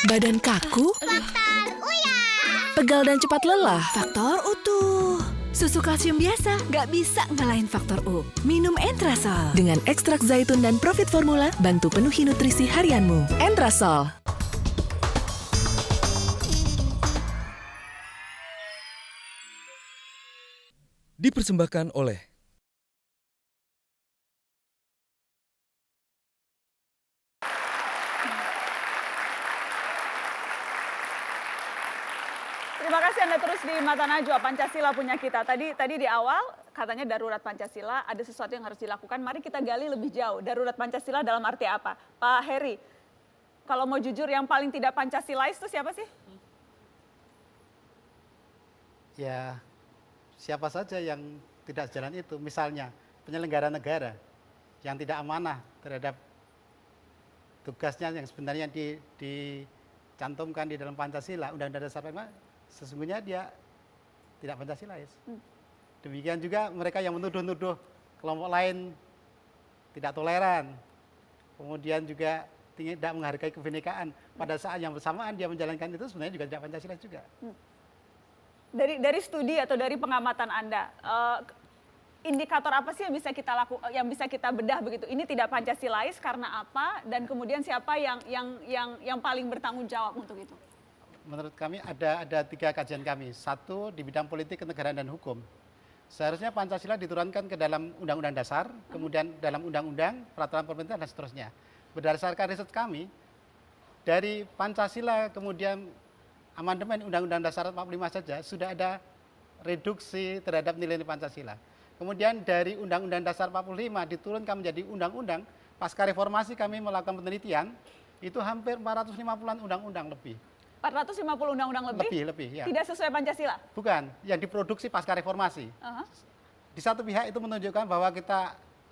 Badan kaku? Faktor Uya. Pegal dan cepat lelah? Faktor utuh. Susu kalsium biasa nggak bisa ngalahin faktor U. Minum Entrasol. Dengan ekstrak zaitun dan Profit Formula, bantu penuhi nutrisi harianmu. Entrasol. Dipersembahkan oleh Terima kasih Anda terus di Mata Najwa, Pancasila punya kita. Tadi di awal katanya darurat Pancasila, ada sesuatu yang harus dilakukan. Mari kita gali lebih jauh. Darurat Pancasila dalam arti apa? Pak Heri, kalau mau jujur yang paling tidak Pancasilais itu siapa sih? Ya, siapa saja yang tidak jalan itu, misalnya penyelenggara negara yang tidak amanah terhadap tugasnya yang sebenarnya dicantumkan di dalam Pancasila, Undang-Undang Dasar 45, sesungguhnya dia tidak Pancasilais. Demikian juga mereka yang menuduh-nuduh kelompok lain tidak toleran, kemudian juga tidak menghargai kebinekaan, pada saat yang bersamaan dia menjalankan itu sebenarnya juga tidak Pancasilais juga. Dari studi atau dari pengamatan Anda, indikator apa sih yang bisa kita bedah begitu? Ini tidak Pancasilais karena apa? Dan kemudian siapa yang paling bertanggung jawab untuk itu? Menurut kami ada 3 kajian kami. 1 di bidang politik, kenegaraan dan hukum. Seharusnya Pancasila diturunkan ke dalam Undang-Undang Dasar, kemudian dalam Undang-Undang, Peraturan Pemerintah dan seterusnya. Berdasarkan riset kami, dari Pancasila kemudian amandemen Undang-Undang Dasar 45 saja sudah ada reduksi terhadap nilai-nilai Pancasila. Kemudian dari Undang-Undang Dasar 45 diturunkan menjadi undang-undang, pasca reformasi kami melakukan penelitian, itu hampir 450-an undang-undang lebih. 450 undang-undang lebih? Lebih, ya. Tidak sesuai Pancasila? Bukan, yang diproduksi pasca reformasi. Di satu pihak itu menunjukkan bahwa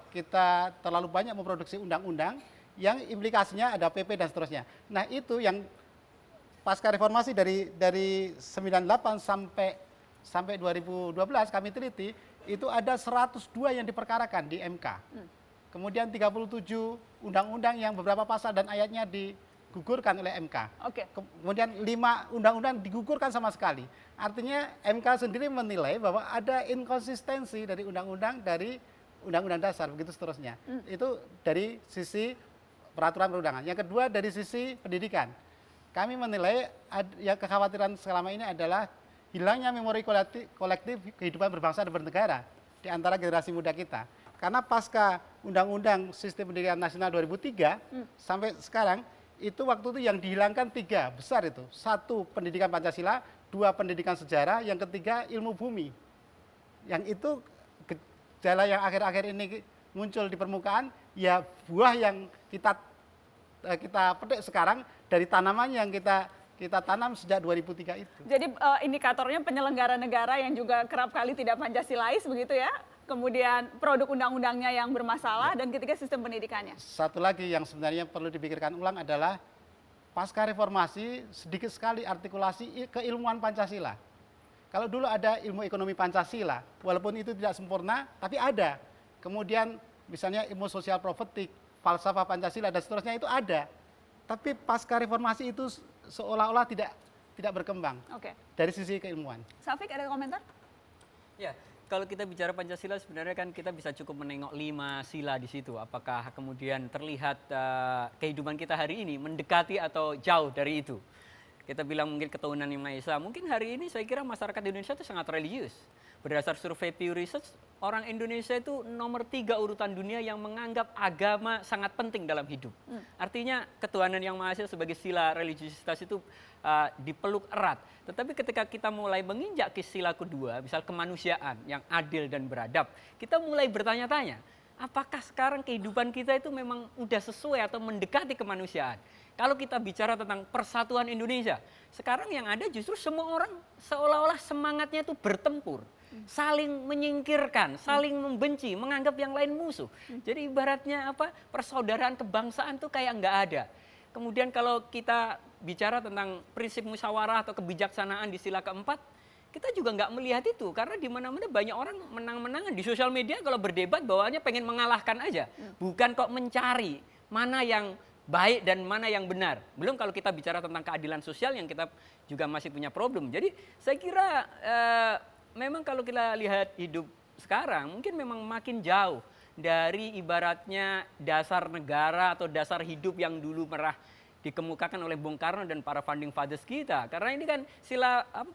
kita terlalu banyak memproduksi undang-undang yang implikasinya ada PP dan seterusnya. Nah itu yang pasca reformasi dari 98 sampai 2012 kami teliti, itu ada 102 yang diperkarakan di MK. Kemudian 37 undang-undang yang beberapa pasal dan ayatnya digugurkan oleh MK. Oke. Kemudian 5 undang-undang digugurkan sama sekali. Artinya MK sendiri menilai bahwa ada inkonsistensi dari undang-undang dari Undang-Undang Dasar, begitu seterusnya. Itu dari sisi peraturan perundangan. Yang kedua dari sisi pendidikan. Kami menilai yang kekhawatiran selama ini adalah hilangnya memori kolektif kehidupan berbangsa dan bernegara di antara generasi muda kita. Karena pasca Undang-Undang Sistem Pendidikan Nasional 2003 sampai sekarang, itu waktu itu yang dihilangkan 3 besar itu. 1 pendidikan Pancasila, 2 pendidikan sejarah, yang ketiga ilmu bumi. Yang itu gejala yang akhir-akhir ini muncul di permukaan, ya buah yang kita petik sekarang dari tanaman yang kita tanam sejak 2003 itu. Jadi indikatornya penyelenggara negara yang juga kerap kali tidak Pancasilais begitu ya? Kemudian produk undang-undangnya yang bermasalah, dan ketiga sistem pendidikannya. Satu lagi yang sebenarnya perlu dipikirkan ulang adalah pasca reformasi sedikit sekali artikulasi keilmuan Pancasila. Kalau dulu ada ilmu ekonomi Pancasila, walaupun itu tidak sempurna, tapi ada. Kemudian misalnya ilmu sosial profetik, falsafah Pancasila dan seterusnya itu ada. Tapi pasca reformasi itu seolah-olah tidak berkembang. Oke. Dari sisi keilmuan. Safik ada komentar? Ya, kalau kita bicara Pancasila sebenarnya kan kita bisa cukup menengok 5 sila di situ. Apakah kemudian terlihat kehidupan kita hari ini mendekati atau jauh dari itu? Kita bilang mungkin ketuhanan yang Maha Esa. Mungkin hari ini saya kira masyarakat Indonesia itu sangat religius. Berdasar survei Pew Research, orang Indonesia itu nomor 3 urutan dunia yang menganggap agama sangat penting dalam hidup. Artinya ketuhanan yang Maha Esa sebagai sila religiusitas itu dipeluk erat. Tetapi ketika kita mulai menginjak ke sila kedua, misal kemanusiaan yang adil dan beradab, kita mulai bertanya-tanya, apakah sekarang kehidupan kita itu memang udah sesuai atau mendekati kemanusiaan? Kalau kita bicara tentang persatuan Indonesia, sekarang yang ada justru semua orang seolah-olah semangatnya itu bertempur, saling menyingkirkan, saling membenci, menganggap yang lain musuh. Jadi ibaratnya apa? Persaudaraan kebangsaan tuh kayak nggak ada. Kemudian kalau kita bicara tentang prinsip musyawarah atau kebijaksanaan di sila keempat, kita juga nggak melihat itu, karena di mana-mana banyak orang menang-menangan di sosial media. Kalau berdebat bawaannya pengen mengalahkan aja, bukan kok mencari mana yang baik dan mana yang benar. Belum kalau kita bicara tentang keadilan sosial yang kita juga masih punya problem. Jadi saya kira memang kalau kita lihat hidup sekarang mungkin memang makin jauh dari ibaratnya dasar negara atau dasar hidup yang dulu pernah dikemukakan oleh Bung Karno dan para founding fathers kita. Karena ini kan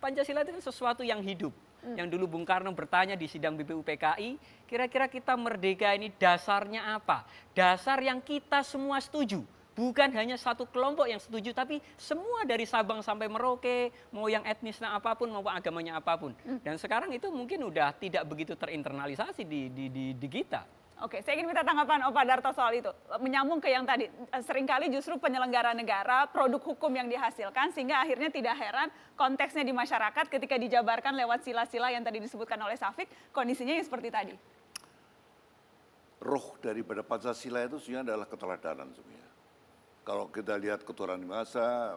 Pancasila itu kan sesuatu yang hidup. Yang dulu Bung Karno bertanya di sidang BPUPKI, kira-kira kita merdeka ini dasarnya apa? Dasar yang kita semua setuju. Bukan hanya satu kelompok yang setuju, tapi semua dari Sabang sampai Merauke, mau yang etnisnya apapun, maupun agamanya apapun. Dan sekarang itu mungkin udah tidak begitu terinternalisasi di kita. Oke, saya ingin minta tanggapan Pak Darto soal itu. Menyambung ke yang tadi, seringkali justru penyelenggara negara, produk hukum yang dihasilkan, sehingga akhirnya tidak heran konteksnya di masyarakat ketika dijabarkan lewat sila-sila yang tadi disebutkan oleh Syafiq, kondisinya yang seperti tadi. Roh daripada Pancasila itu sebenarnya adalah keteladanan sebenarnya. Kalau kita lihat ketuhanan bangsa,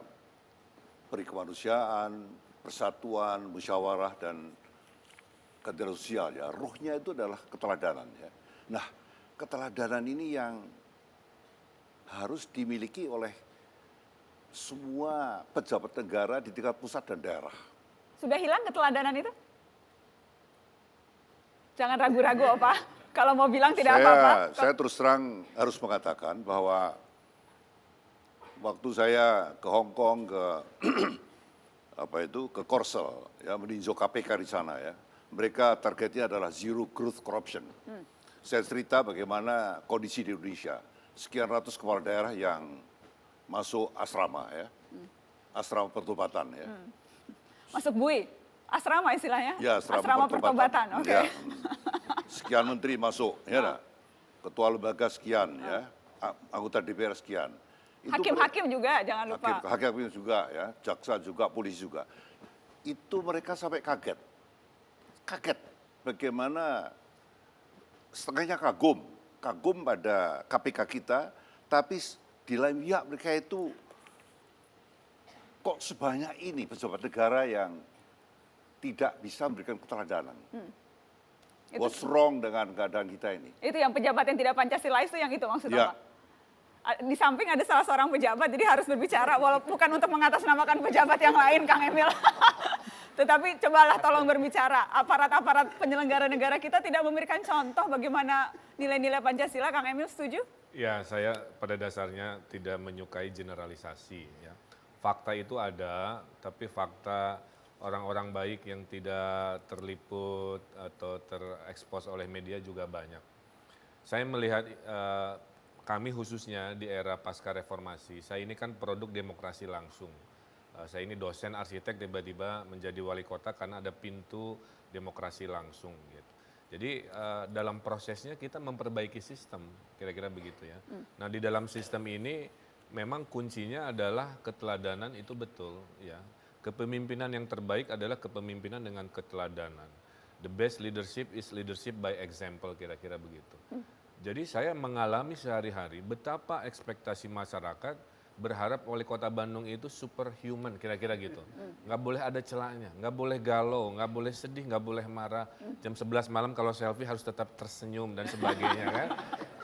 peri kemanusiaan, persatuan, musyawarah, dan keadilan sosial, ya, rohnya itu adalah keteladanan, ya. Nah, keteladanan ini yang harus dimiliki oleh semua pejabat negara di tingkat pusat dan daerah. Sudah hilang keteladanan itu? Jangan ragu-ragu, Pak. Kalau mau bilang tidak apa-apa. Saya terus terang harus mengatakan bahwa waktu saya ke Hong Kong, ke Korsel, ya, meninjau KPK di sana, ya, mereka targetnya adalah zero growth corruption. Saya cerita bagaimana kondisi di Indonesia. Sekian ratus kepala daerah yang masuk asrama, ya. Asrama pertobatan, ya. Masuk BUI, asrama istilahnya? Ya, asrama pertobatan. Oke. Ya. Sekian menteri masuk, ya. Ketua lembaga sekian, ya. Anggota DPR sekian. Hakim-hakim juga, jangan lupa. Hakim juga, ya. Jaksa juga, polisi juga. Itu mereka sampai kaget. Kaget bagaimana setengahnya kagum pada KPK kita, tapi di lain pihak mereka itu kok sebanyak ini pejabat negara yang tidak bisa memberikan keteladanan. What's wrong dengan keadaan kita ini? Itu yang pejabat yang tidak Pancasilais itu yang itu maksudnya, Ya. Pak? Di samping ada salah seorang pejabat, jadi harus berbicara, walaupun bukan untuk mengatasnamakan pejabat yang lain, Kang Emil. Tetapi cobalah tolong berbicara. Aparat-aparat penyelenggara negara kita tidak memberikan contoh bagaimana nilai-nilai Pancasila. Kang Emil setuju? Ya, saya pada dasarnya tidak menyukai generalisasi. Ya. Fakta itu ada, tapi fakta orang-orang baik yang tidak terliput atau terekspos oleh media juga banyak. Saya melihat kami khususnya di era pasca reformasi, saya ini kan produk demokrasi langsung. Saya ini dosen arsitek tiba-tiba menjadi wali kota karena ada pintu demokrasi langsung gitu. Jadi dalam prosesnya kita memperbaiki sistem, kira-kira begitu ya. Nah di dalam sistem ini memang kuncinya adalah keteladanan itu betul ya. Kepemimpinan yang terbaik adalah kepemimpinan dengan keteladanan. The best leadership is leadership by example, kira-kira begitu. Jadi saya mengalami sehari-hari betapa ekspektasi masyarakat berharap wali kota Bandung itu superhuman, kira-kira gitu. Nggak boleh ada celahnya, nggak boleh galau, nggak boleh sedih, nggak boleh marah. Jam 11 malam kalau selfie harus tetap tersenyum dan sebagainya kan.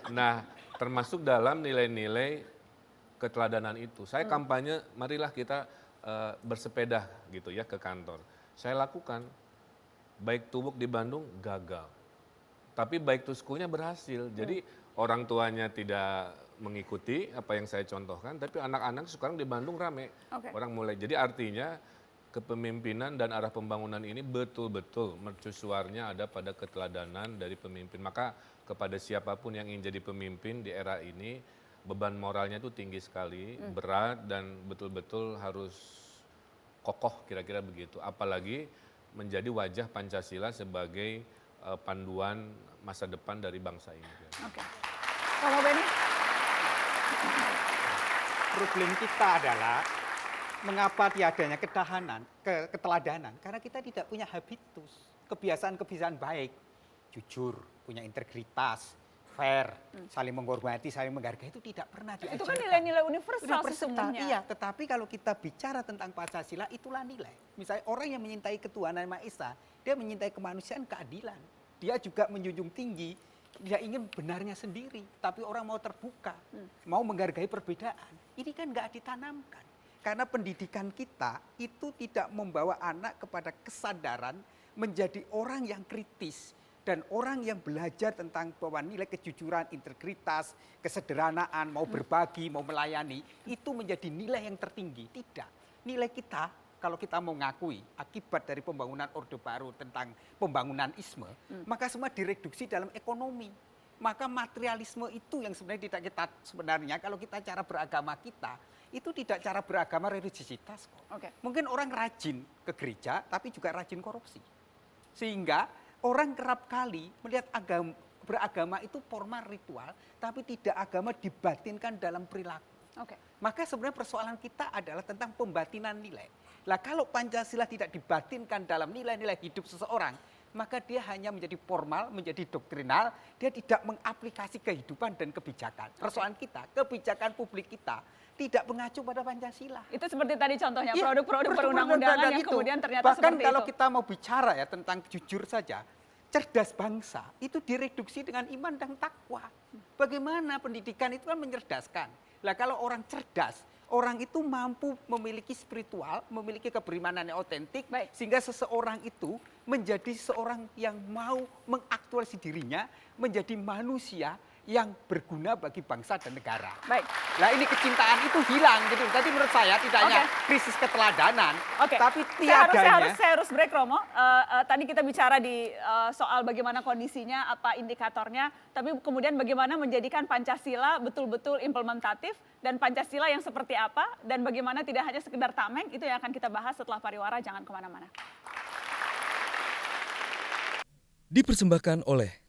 Nah, termasuk dalam nilai-nilai keteladanan itu. Saya kampanye, marilah kita bersepeda gitu ya ke kantor. Saya lakukan, baik to work di Bandung gagal. Tapi baik to school-nya berhasil. Jadi orang tuanya tidak mengikuti apa yang saya contohkan, tapi anak-anak sekarang di Bandung rame. Orang mulai. Jadi artinya kepemimpinan dan arah pembangunan ini betul-betul mercusuarnya ada pada keteladanan dari pemimpin. Maka kepada siapapun yang ingin jadi pemimpin di era ini, beban moralnya itu tinggi sekali, berat dan betul-betul harus kokoh, kira-kira begitu. Apalagi menjadi wajah Pancasila sebagai panduan masa depan dari bangsa ini. Oke. Pak Benny? Problem kita adalah mengapa tiadanya keteladanan, karena kita tidak punya habitus, kebiasaan-kebiasaan baik, jujur, punya integritas, fair, saling menghormati, saling menghargai, itu tidak pernah diajarkan. Itu kan nilai-nilai universal sesungguhnya. Iya, tetapi kalau kita bicara tentang Pancasila, itulah nilai. Misalnya orang yang menyintai ketuhanan Maha Esa, dia menyintai kemanusiaan, keadilan. Dia juga menjunjung tinggi tidak ingin benarnya sendiri, tapi orang mau terbuka, mau menghargai perbedaan. Ini kan nggak ditanamkan. Karena pendidikan kita itu tidak membawa anak kepada kesadaran menjadi orang yang kritis dan orang yang belajar tentang bahwa nilai kejujuran, integritas, kesederhanaan, mau berbagi, mau melayani, itu menjadi nilai yang tertinggi. Tidak. Nilai kita, kalau kita mau ngakui akibat dari pembangunan Orde Baru tentang pembangunan isme, maka semua direduksi dalam ekonomi. Maka materialisme itu yang sebenarnya tidak kita, sebenarnya kalau kita cara beragama kita, itu tidak cara beragama religiositas kok. Oke. Mungkin orang rajin ke gereja, tapi juga rajin korupsi. Sehingga orang kerap kali melihat beragama itu formal ritual, tapi tidak agama dibatinkan dalam perilaku. Oke. Maka sebenarnya persoalan kita adalah tentang pembatinan nilai. Lah kalau Pancasila tidak dibatinkan dalam nilai-nilai hidup seseorang, maka dia hanya menjadi formal, menjadi doktrinal, dia tidak mengaplikasi kehidupan dan kebijakan. Persoalan kita, kebijakan publik kita tidak mengacu pada Pancasila. Itu seperti tadi contohnya Iya, produk-produk perundang-undangan yang itu. kemudian ternyata Bahkan seperti kalau itu. kita mau bicara ya tentang jujur saja, cerdas bangsa itu direduksi dengan iman dan takwa. Bagaimana pendidikan itu kan mencerdaskan. Lah kalau orang cerdas, orang itu mampu memiliki spiritual, memiliki keberimanan yang otentik, Baik. sehingga seseorang itu menjadi seorang yang mau mengaktualisasi dirinya, menjadi manusia yang berguna bagi bangsa dan negara. Baik. Nah ini kecintaan itu hilang gitu. Jadi menurut saya tidak hanya krisis keteladanan, Oke. tapi Saya tiadanya. harus break, Romo. Tadi kita bicara di soal bagaimana kondisinya, apa indikatornya, tapi kemudian bagaimana menjadikan Pancasila betul-betul implementatif dan Pancasila yang seperti apa dan bagaimana tidak hanya sekedar tameng, itu yang akan kita bahas setelah pariwara. Jangan kemana-mana. Dipersembahkan oleh